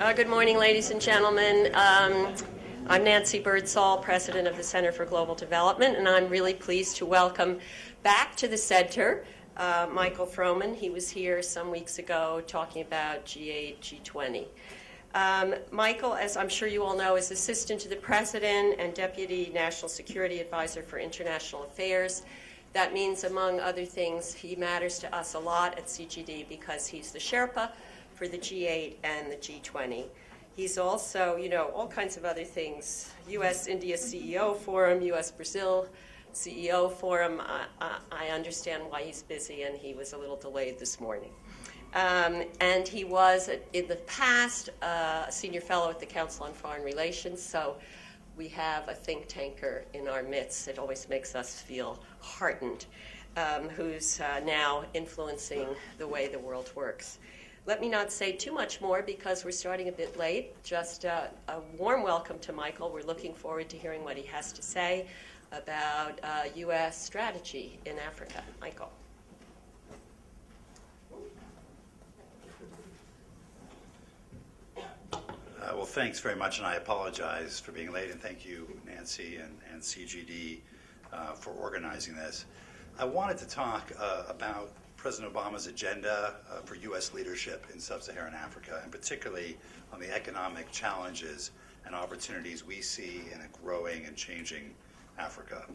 Good morning, ladies and gentlemen. I'm Nancy Birdsall, President of the Center for Global Development, and I'm really pleased to welcome back to the center Michael Froman. He was here some weeks ago talking about G8, G20. Michael, as I'm sure you all know, is Assistant to the President and Deputy National Security Advisor for International Affairs. That means, among other things, he matters to us a lot at CGD because he's the Sherpa for the G8 and the G20. He's also, all kinds of other things, U.S.-India CEO Forum, U.S.-Brazil CEO Forum. I understand why he's busy, and he was a little delayed this morning. And he was, in the past, a senior fellow at the Council on Foreign Relations, so we have a think tanker in our midst. It always makes us feel heartened, who's now influencing the way the world works. Let me not say too much more because we're starting a bit late. Just a warm welcome to Michael. We're looking forward to hearing what he has to say about U.S. strategy in Africa. Michael. Well, thanks very much, and I apologize for being late, and thank you, Nancy and CGD, for organizing this. I wanted to talk about President Obama's agenda for U.S. leadership in Sub-Saharan Africa, and particularly on the economic challenges and opportunities we see in a growing and changing Africa.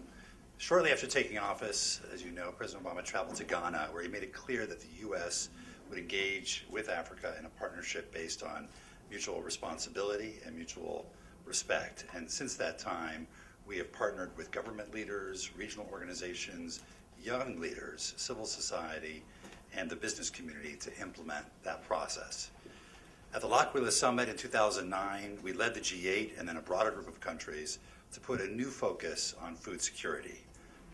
Shortly after taking office, as you know, President Obama traveled to Ghana, where he made it clear that the U.S. would engage with Africa in a partnership based on mutual responsibility and mutual respect. And since that time, we have partnered with government leaders, regional organizations, young leaders, civil society, and the business community to implement that process. At the L'Aquila Summit in 2009, we led the G8 and then a broader group of countries to put a new focus on food security,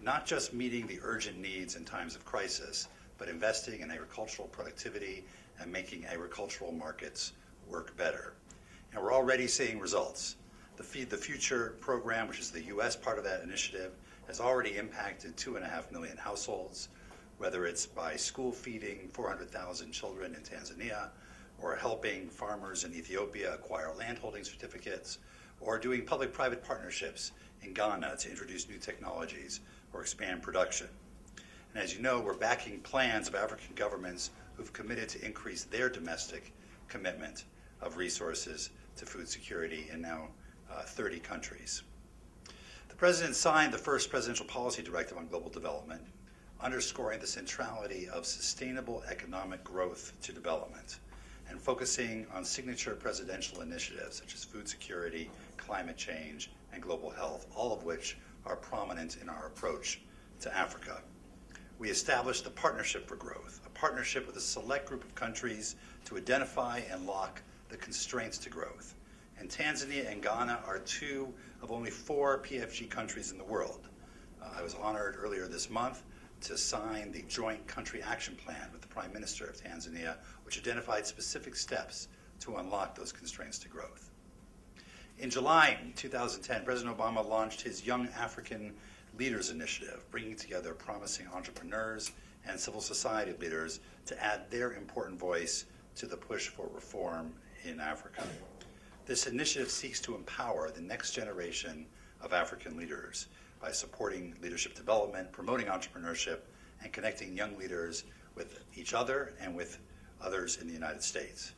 not just meeting the urgent needs in times of crisis, but investing in agricultural productivity and making agricultural markets work better. And we're already seeing results. The Feed the Future program, which is the U.S. part of that initiative, has already impacted 2.5 million households, whether it's by school feeding 400,000 children in Tanzania, or helping farmers in Ethiopia acquire landholding certificates, or doing public-private partnerships in Ghana to introduce new technologies or expand production. And as you know, we're backing plans of African governments who've committed to increase their domestic commitment of resources to food security in now 30 countries. The President signed the first presidential policy directive on global development, underscoring the centrality of sustainable economic growth to development, and focusing on signature presidential initiatives such as food security, climate change, and global health, all of which are prominent in our approach to Africa. We established the Partnership for Growth, a partnership with a select group of countries to identify and lock the constraints to growth. And Tanzania and Ghana are two of only 4 PFG countries in the world. I was honored earlier this month to sign the Joint Country Action Plan with the Prime Minister of Tanzania, which identified specific steps to unlock those constraints to growth. In July 2010, President Obama launched his Young African Leaders Initiative, bringing together promising entrepreneurs and civil society leaders to add their important voice to the push for reform in Africa. This initiative seeks to empower the next generation of African leaders by supporting leadership development, promoting entrepreneurship, and connecting young leaders with each other and with others in the United States.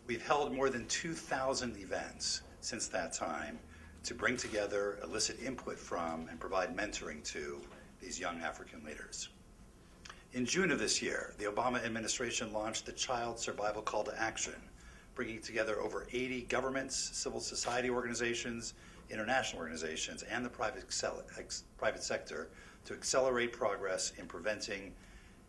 We've held more than 2,000 events since that time to bring together, elicit input from, and provide mentoring to these young African leaders. In June of this year, the Obama administration launched the Child Survival Call to Action, bringing together over 80 governments, civil society organizations, international organizations, and the private sector to accelerate progress in preventing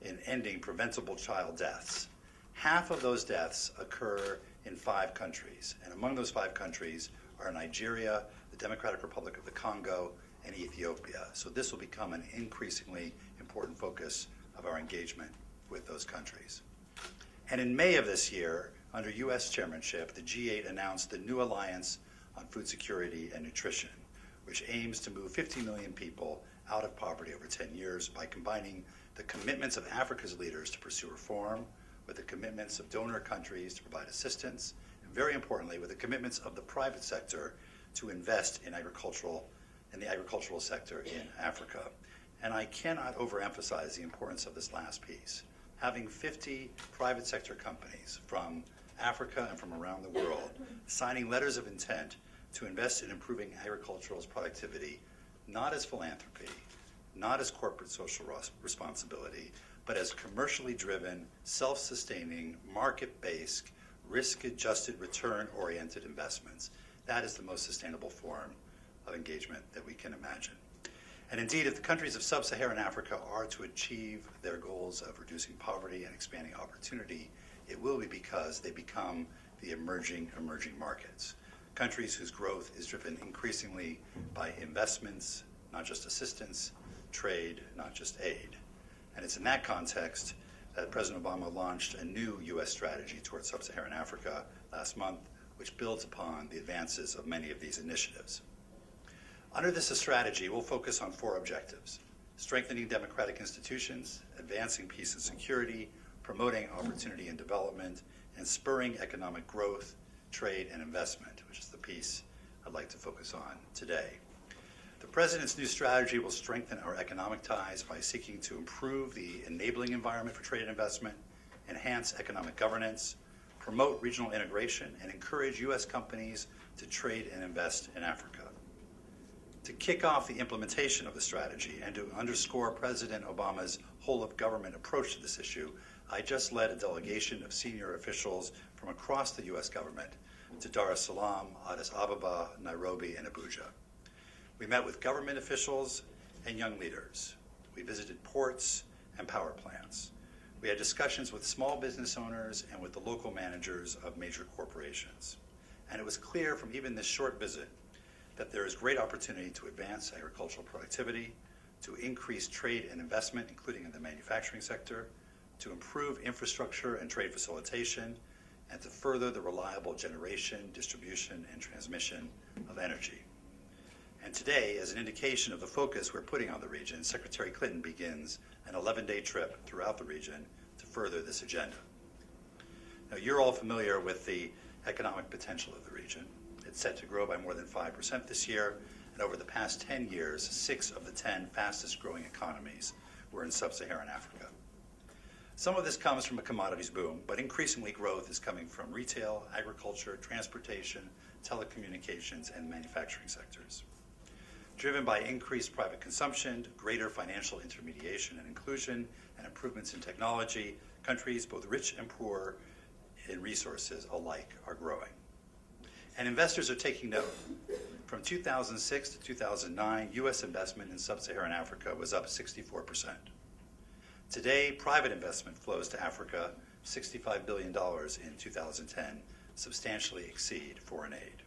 and ending preventable child deaths. Half of those deaths occur in 5 countries, and among those 5 countries are Nigeria, the Democratic Republic of the Congo, and Ethiopia. So this will become an increasingly important focus of our engagement with those countries. And in May of this year, under U.S. chairmanship, the G8 announced the new Alliance on Food Security and Nutrition, which aims to move 50 million people out of poverty over 10 years by combining the commitments of Africa's leaders to pursue reform with the commitments of donor countries to provide assistance and very importantly, with the commitments of the private sector to invest in the agricultural sector in Africa. And I cannot overemphasize the importance of this last piece. Having 50 private sector companies from Africa and from around the world signing letters of intent to invest in improving agricultural productivity, not as philanthropy, not as corporate social responsibility, but as commercially driven, self-sustaining, market-based, risk-adjusted, return-oriented investments. That is the most sustainable form of engagement that we can imagine. And indeed, if the countries of Sub-Saharan Africa are to achieve their goals of reducing poverty and expanding opportunity, it will be because they become the emerging markets. Countries whose growth is driven increasingly by investments, not just assistance, trade, not just aid. And it's in that context that President Obama launched a new U.S. strategy towards Sub-Saharan Africa last month, which builds upon the advances of many of these initiatives. Under this strategy, we'll focus on 4 objectives: strengthening democratic institutions, advancing peace and security, promoting opportunity and development, and spurring economic growth, trade, and investment, which is the piece I'd like to focus on today. The President's new strategy will strengthen our economic ties by seeking to improve the enabling environment for trade and investment, enhance economic governance, promote regional integration, and encourage U.S. companies to trade and invest in Africa. To kick off the implementation of the strategy and to underscore President Obama's whole-of-government approach to this issue, I just led a delegation of senior officials from across the U.S. government to Dar es Salaam, Addis Ababa, Nairobi, and Abuja. We met with government officials and young leaders. We visited ports and power plants. We had discussions with small business owners and with the local managers of major corporations. And it was clear from even this short visit that there is great opportunity to advance agricultural productivity, to increase trade and investment, including in the manufacturing sector, to improve infrastructure and trade facilitation, and to further the reliable generation, distribution, and transmission of energy. And today, as an indication of the focus we're putting on the region, Secretary Clinton begins an 11-day trip throughout the region to further this agenda. Now, you're all familiar with the economic potential of the region. It's set to grow by more than 5% this year, and over the past 10 years, 6 of the 10 fastest growing economies were in Sub-Saharan Africa. Some of this comes from a commodities boom, but increasingly growth is coming from retail, agriculture, transportation, telecommunications, and manufacturing sectors. Driven by increased private consumption, greater financial intermediation and inclusion, and improvements in technology, countries, both rich and poor in resources alike, are growing. And investors are taking note. From 2006 to 2009, U.S. investment in Sub-Saharan Africa was up 64%. Today, private investment flows to Africa, $65 billion in 2010, substantially exceed foreign aid.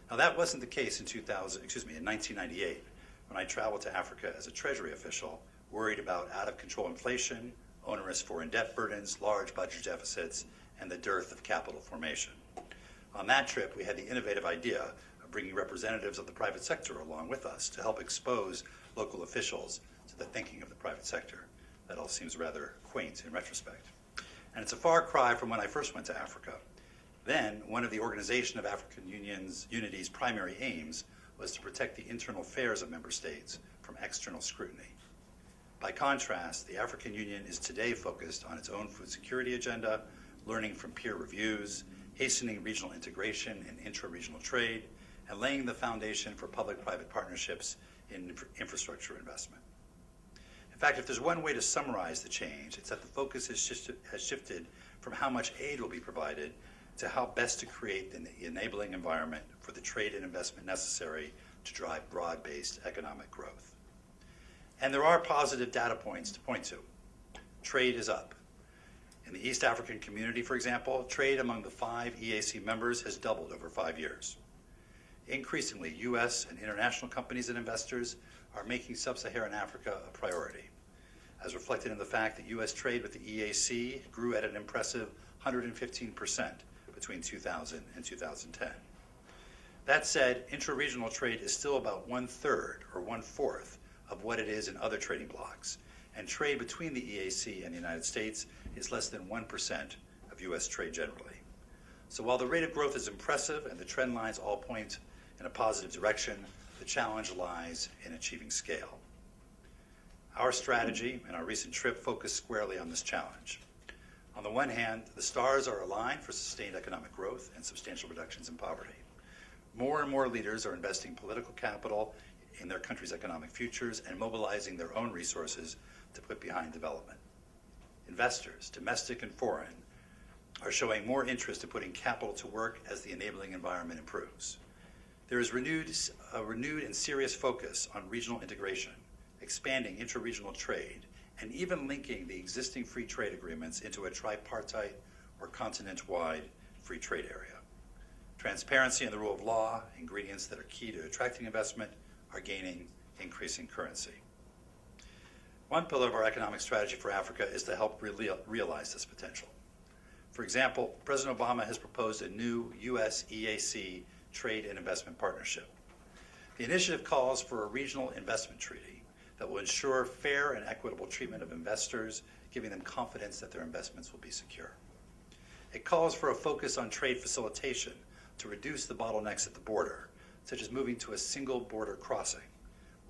Now, that wasn't the case in 1998, when I traveled to Africa as a Treasury official, worried about out-of-control inflation, onerous foreign debt burdens, large budget deficits, and the dearth of capital formation. On that trip, we had the innovative idea of bringing representatives of the private sector along with us to help expose local officials to the thinking of the private sector. That all seems rather quaint in retrospect. And it's a far cry from when I first went to Africa. Then, one of the Organization of African Unity's primary aims was to protect the internal affairs of member states from external scrutiny. By contrast, the African Union is today focused on its own food security agenda, learning from peer reviews, hastening regional integration and intra-regional trade, and laying the foundation for public-private partnerships in infrastructure investment. In fact, if there's one way to summarize the change, it's that the focus has shifted from how much aid will be provided to how best to create the enabling environment for the trade and investment necessary to drive broad-based economic growth. And there are positive data points to point to. Trade is up. In the East African community, for example, trade among the 5 EAC members has doubled over 5 years. Increasingly, U.S. and international companies and investors are making Sub-Saharan Africa a priority, as reflected in the fact that U.S. trade with the EAC grew at an impressive 115% between 2000 and 2010. That said, intra-regional trade is still about 1/3 or 1/4 of what it is in other trading blocs, and trade between the EAC and the United States is less than 1% of U.S. trade generally. So while the rate of growth is impressive and the trend lines all point in a positive direction, the challenge lies in achieving scale. Our strategy and our recent trip focused squarely on this challenge. On the one hand, the stars are aligned for sustained economic growth and substantial reductions in poverty. More and more leaders are investing political capital in their country's economic futures and mobilizing their own resources to put behind development. Investors, domestic and foreign, are showing more interest in putting capital to work as the enabling environment improves. There is a renewed and serious focus on regional integration, expanding intra-regional trade, and even linking the existing free trade agreements into a tripartite or continent-wide free trade area. Transparency and the rule of law, ingredients that are key to attracting investment, are gaining increasing currency. One pillar of our economic strategy for Africa is to help realize this potential. For example, President Obama has proposed a new U.S. EAC trade and investment partnership. The initiative calls for a regional investment treaty that will ensure fair and equitable treatment of investors, giving them confidence that their investments will be secure. It calls for a focus on trade facilitation to reduce the bottlenecks at the border, such as moving to a single border crossing,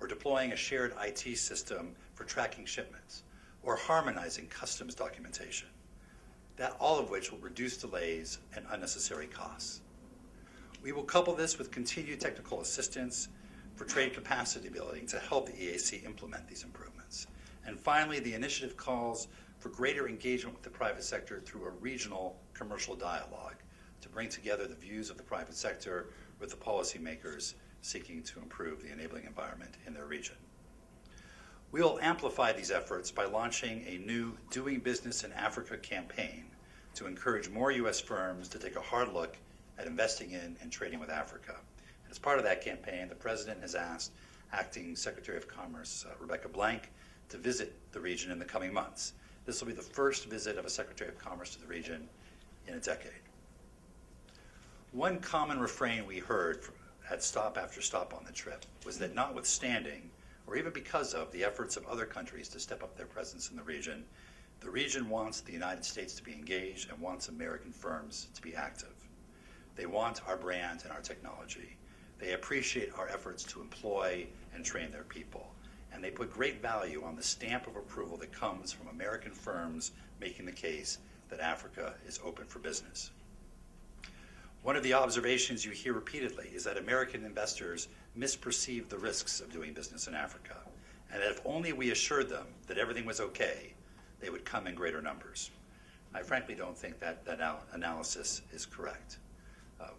or deploying a shared IT system for tracking shipments, or harmonizing customs documentation. All of which will reduce delays and unnecessary costs. We will couple this with continued technical assistance for trade capacity building to help the EAC implement these improvements. And finally, the initiative calls for greater engagement with the private sector through a regional commercial dialogue to bring together the views of the private sector with the policymakers seeking to improve the enabling environment in their region. We will amplify these efforts by launching a new Doing Business in Africa campaign to encourage more U.S. firms to take a hard look at investing in and trading with Africa. And as part of that campaign, the President has asked Acting Secretary of Commerce Rebecca Blank to visit the region in the coming months. This will be the first visit of a Secretary of Commerce to the region in a decade. One common refrain we heard at stop after stop on the trip was that notwithstanding, or even because of, the efforts of other countries to step up their presence in the region wants the United States to be engaged and wants American firms to be active. They want our brand and our technology. They appreciate our efforts to employ and train their people. And they put great value on the stamp of approval that comes from American firms making the case that Africa is open for business. One of the observations you hear repeatedly is that American investors misperceive the risks of doing business in Africa, and that if only we assured them that everything was okay, they would come in greater numbers. I frankly don't think that analysis is correct.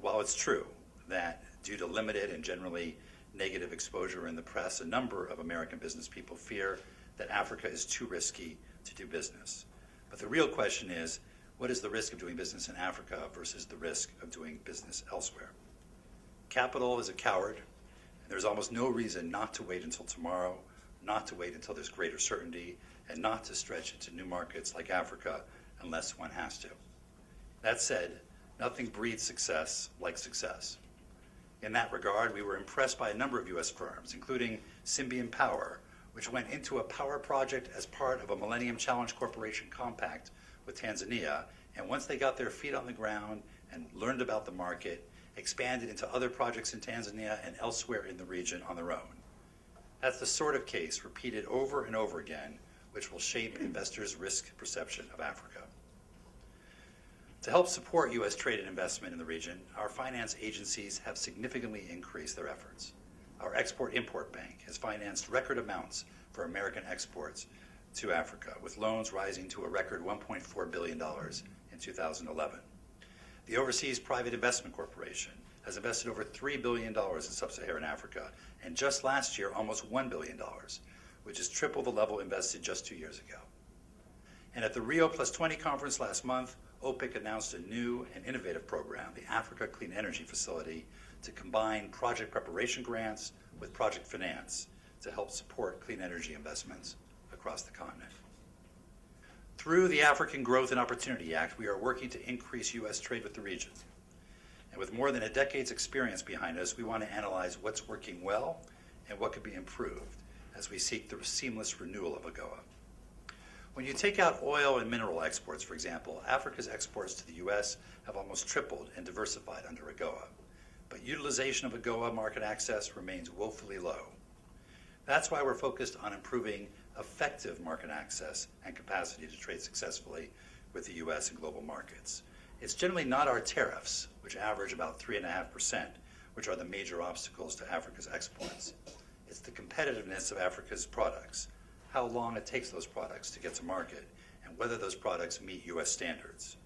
While it's true that due to limited and generally negative exposure in the press, a number of American business people fear that Africa is too risky to do business. But the real question is, what is the risk of doing business in Africa versus the risk of doing business elsewhere? Capital is a coward, and there's almost no reason not to wait until tomorrow, not to wait until there's greater certainty, and not to stretch into new markets like Africa unless one has to. That said, nothing breeds success like success. In that regard, we were impressed by a number of U.S. firms, including Symbian Power, which went into a power project as part of a Millennium Challenge Corporation compact with Tanzania, and once they got their feet on the ground and learned about the market, expanded into other projects in Tanzania and elsewhere in the region on their own. That's the sort of case repeated over and over again, which will shape investors' risk perception of Africa. To help support U.S. trade and investment in the region, our finance agencies have significantly increased their efforts. Our Export-Import Bank has financed record amounts for American exports to Africa, with loans rising to a record $1.4 billion in 2011. The Overseas Private Investment Corporation has invested over $3 billion in Sub-Saharan Africa, and just last year, almost $1 billion, which is triple the level invested just 2 years ago. And at the Rio +20 conference last month, OPIC announced a new and innovative program, the Africa Clean Energy Facility, to combine project preparation grants with project finance to help support clean energy investments across the continent. Through the African Growth and Opportunity Act, we are working to increase U.S. trade with the region. And with more than a decade's experience behind us, we want to analyze what's working well and what could be improved as we seek the seamless renewal of AGOA. When you take out oil and mineral exports, for example, Africa's exports to the U.S. have almost tripled and diversified under AGOA. But utilization of AGOA market access remains woefully low. That's why we're focused on improving effective market access and capacity to trade successfully with the U.S. and global markets. It's generally not our tariffs, which average about 3.5%, which are the major obstacles to Africa's exports. It's the competitiveness of Africa's products, how long it takes those products to get to market, and whether those products meet U.S. standards.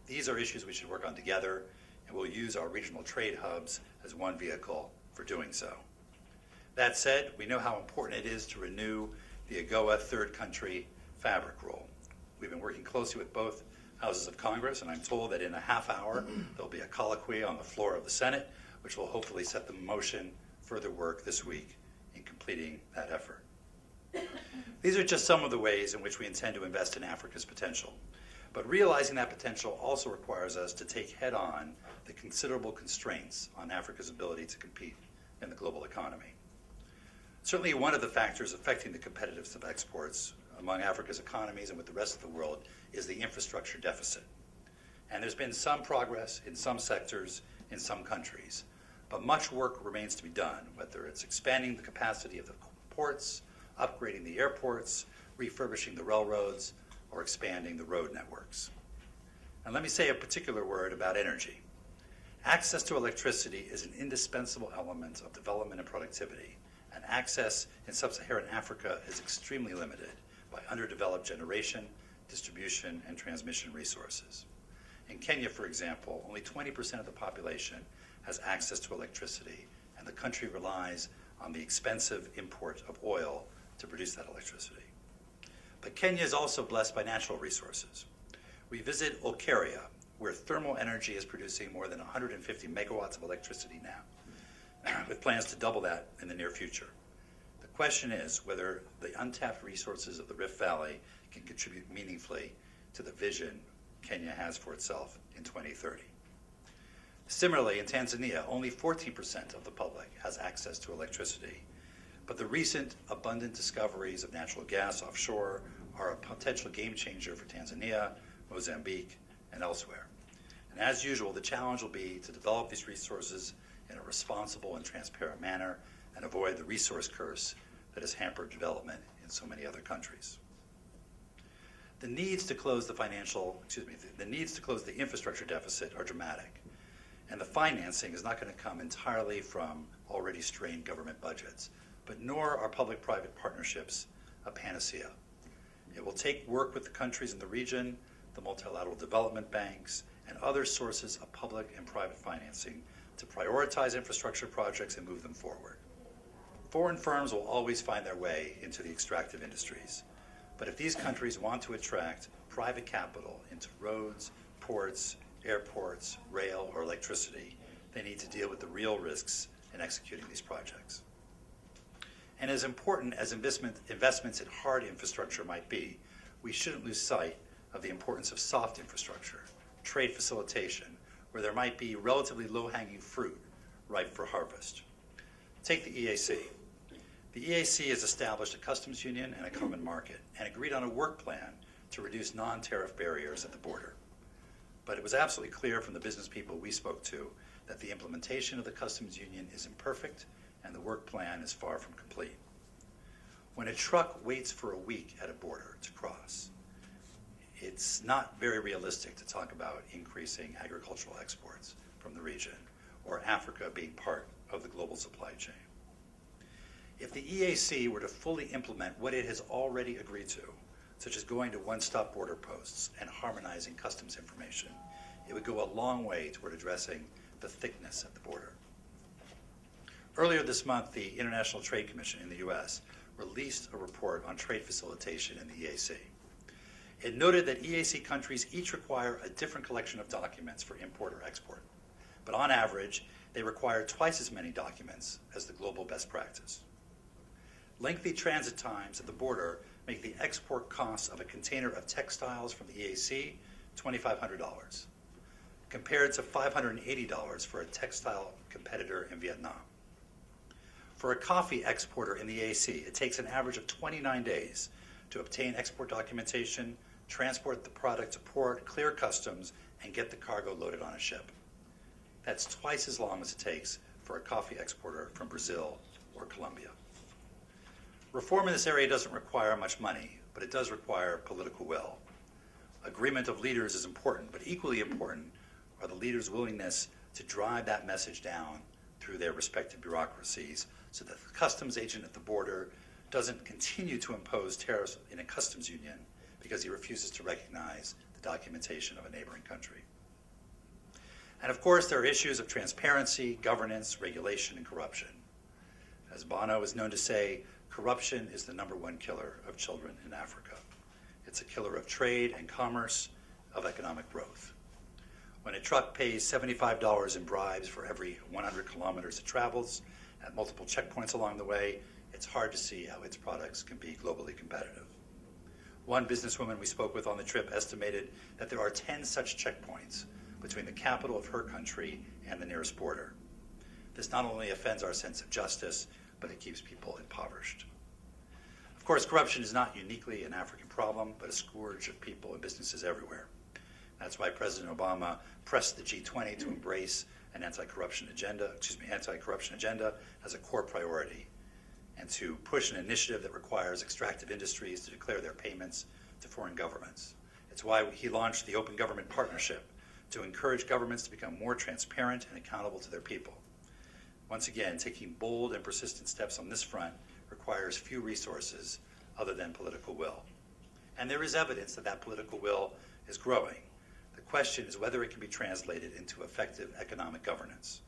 These are issues we should work on together, and we'll use our regional trade hubs as one vehicle for doing so. That said, we know how important it is to renew the AGOA third country fabric rule. We've been working closely with both houses of Congress, and I'm told that in a half hour there'll be a colloquy on the floor of the Senate, which will hopefully set the motion further work this week in completing that effort. These are just some of the ways in which we intend to invest in Africa's potential. But realizing that potential also requires us to take head on the considerable constraints on Africa's ability to compete in the global economy. Certainly one of the factors affecting the competitiveness of exports among Africa's economies and with the rest of the world is the infrastructure deficit. And there's been some progress in some sectors in some countries, but much work remains to be done, whether it's expanding the capacity of the ports, upgrading the airports, refurbishing the railroads, or expanding the road networks. And let me say a particular word about energy. Access to electricity is an indispensable element of development and productivity, and access in Sub-Saharan Africa is extremely limited by underdeveloped generation, distribution, and transmission resources. In Kenya, for example, only 20% of the population has access to electricity, and the country relies on the expensive import of oil to produce that electricity. But Kenya is also blessed by natural resources. We visit Olkaria, where thermal energy is producing more than 150 megawatts of electricity now, with plans to double that in the near future. The question is whether the untapped resources of the Rift Valley can contribute meaningfully to the vision Kenya has for itself in 2030. Similarly, in Tanzania, only 14% of the public has access to electricity, but the recent abundant discoveries of natural gas offshore are a potential game changer for Tanzania, Mozambique, and elsewhere. And as usual, the challenge will be to develop these resources in a responsible and transparent manner and avoid the resource curse that has hampered development in so many other countries. The needs to close the infrastructure deficit are dramatic, and the financing is not going to come entirely from already strained government budgets, but nor are public-private partnerships a panacea. It will take work with the countries in the region, the multilateral development banks, and other sources of public and private financing to prioritize infrastructure projects and move them forward. Foreign firms will always find their way into the extractive industries, but if these countries want to attract private capital into roads, ports, airports, rail, or electricity, they need to deal with the real risks in executing these projects. And as important as investments in hard infrastructure might be, we shouldn't lose sight of the importance of soft infrastructure, trade facilitation, where there might be relatively low-hanging fruit ripe for harvest. Take the EAC. The EAC has established a customs union and a common market and agreed on a work plan to reduce non-tariff barriers at the border. But it was absolutely clear from the business people we spoke to that the implementation of the customs union is imperfect and the work plan is far from complete. When a truck waits for a week at a border to cross, it's not very realistic to talk about increasing agricultural exports from the region or Africa being part of the global supply chain. If the EAC were to fully implement what it has already agreed to, such as going to one-stop border posts and harmonizing customs information, it would go a long way toward addressing the thickness at the border. Earlier this month, the International Trade Commission in the U.S. released a report on trade facilitation in the EAC. It noted that EAC countries each require a different collection of documents for import or export, but on average, they require twice as many documents as the global best practice. Lengthy transit times at the border make the export costs of a container of textiles from the EAC $2,500, compared to $580 for a textile competitor in Vietnam. For a coffee exporter in the EAC, it takes an average of 29 days to obtain export documentation, transport the product to port, clear customs, and get the cargo loaded on a ship. That's twice as long as it takes for a coffee exporter from Brazil or Colombia. Reform in this area doesn't require much money, but it does require political will. Agreement of leaders is important, but equally important are the leaders' willingness to drive that message down through their respective bureaucracies so that the customs agent at the border doesn't continue to impose tariffs in a customs union because he refuses to recognize the documentation of a neighboring country. And of course, there are issues of transparency, governance, regulation, and corruption. As Bono is known to say, corruption is the #1 killer of children in Africa. It's a killer of trade and commerce, of economic growth. When a truck pays $75 in bribes for every 100 kilometers it travels at multiple checkpoints along the way, it's hard to see how its products can be globally competitive. One businesswoman we spoke with on the trip estimated that there are 10 such checkpoints between the capital of her country and the nearest border. This not only offends our sense of justice, but it keeps people impoverished. Of course, corruption is not uniquely an African problem, but a scourge of people and businesses everywhere. That's why President Obama pressed the G20 to embrace an anti-corruption agenda as a core priority, and to push an initiative that requires extractive industries to declare their payments to foreign governments. It's why he launched the Open Government Partnership to encourage governments to become more transparent and accountable to their people. Once again, taking bold and persistent steps on this front requires few resources other than political will. And there is evidence that that political will is growing. The question is whether it can be translated into effective economic governance.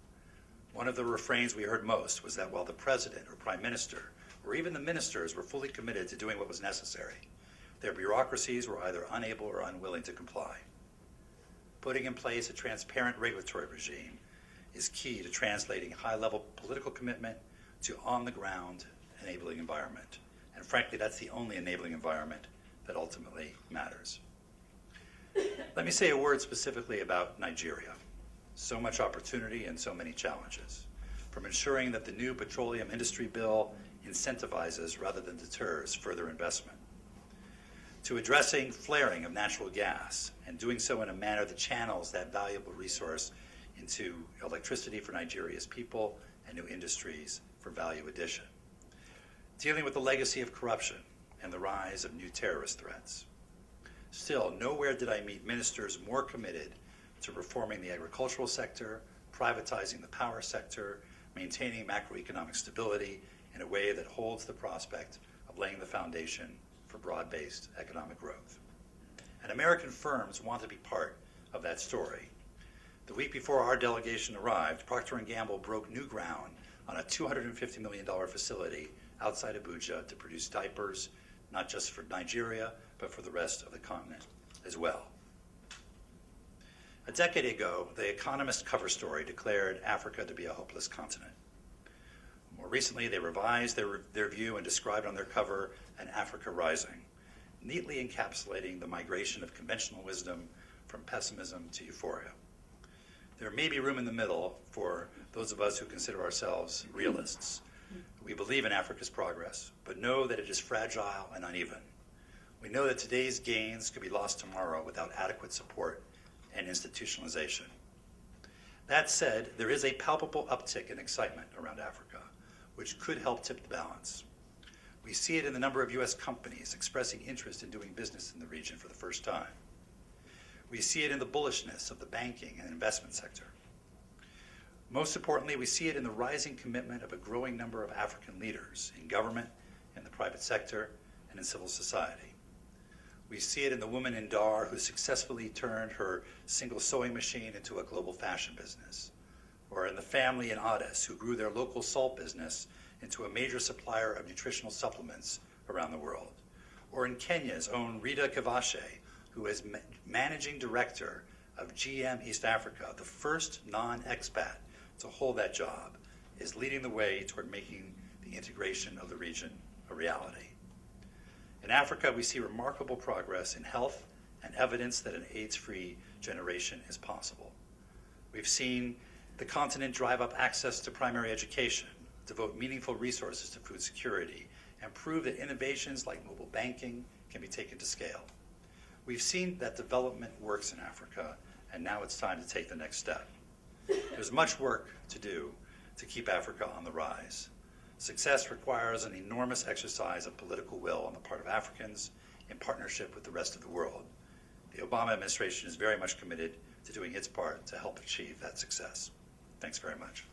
One of the refrains we heard most was that while the president or prime minister or even the ministers were fully committed to doing what was necessary, their bureaucracies were either unable or unwilling to comply. Putting in place a transparent regulatory regime is key to translating high-level political commitment to on-the-ground enabling environment. And frankly, that's the only enabling environment that ultimately matters. Let me say a word specifically about Nigeria. So much opportunity and so many challenges. From ensuring that the new petroleum industry bill incentivizes rather than deters further investment, to addressing flaring of natural gas and doing so in a manner that channels that valuable resource into electricity for Nigeria's people and new industries for value addition. Dealing with the legacy of corruption and the rise of new terrorist threats. Still, nowhere did I meet ministers more committed to reforming the agricultural sector, privatizing the power sector, maintaining macroeconomic stability in a way that holds the prospect of laying the foundation for broad-based economic growth. And American firms want to be part of that story. The week before our delegation arrived, Procter & Gamble broke new ground on a $250 million facility outside Abuja to produce diapers, not just for Nigeria, but for the rest of the continent as well. A decade ago, The Economist cover story declared Africa to be a hopeless continent. More recently, they revised their view and described on their cover an Africa rising, neatly encapsulating the migration of conventional wisdom from pessimism to euphoria. There may be room in the middle for those of us who consider ourselves realists. We believe in Africa's progress, but know that it is fragile and uneven. We know that today's gains could be lost tomorrow without adequate support and institutionalization. That said, there is a palpable uptick in excitement around Africa, which could help tip the balance. We see it in the number of U.S. companies expressing interest in doing business in the region for the first time. We see it in the bullishness of the banking and investment sector. Most importantly, we see it in the rising commitment of a growing number of African leaders in government, in the private sector, and in civil society. We see it in the woman in Dar who successfully turned her single sewing machine into a global fashion business, or in the family in Addis who grew their local salt business into a major supplier of nutritional supplements around the world, or in Kenya's own Rita Kavashe, who is managing director of GM East Africa, the first non-expat to hold that job, is leading the way toward making the integration of the region a reality. In Africa, we see remarkable progress in health and evidence that an AIDS-free generation is possible. We've seen the continent drive up access to primary education, devote meaningful resources to food security, and prove that innovations like mobile banking can be taken to scale. We've seen that development works in Africa, and now it's time to take the next step. There's much work to do to keep Africa on the rise. Success requires an enormous exercise of political will on the part of Africans in partnership with the rest of the world. The Obama administration is very much committed to doing its part to help achieve that success. Thanks very much.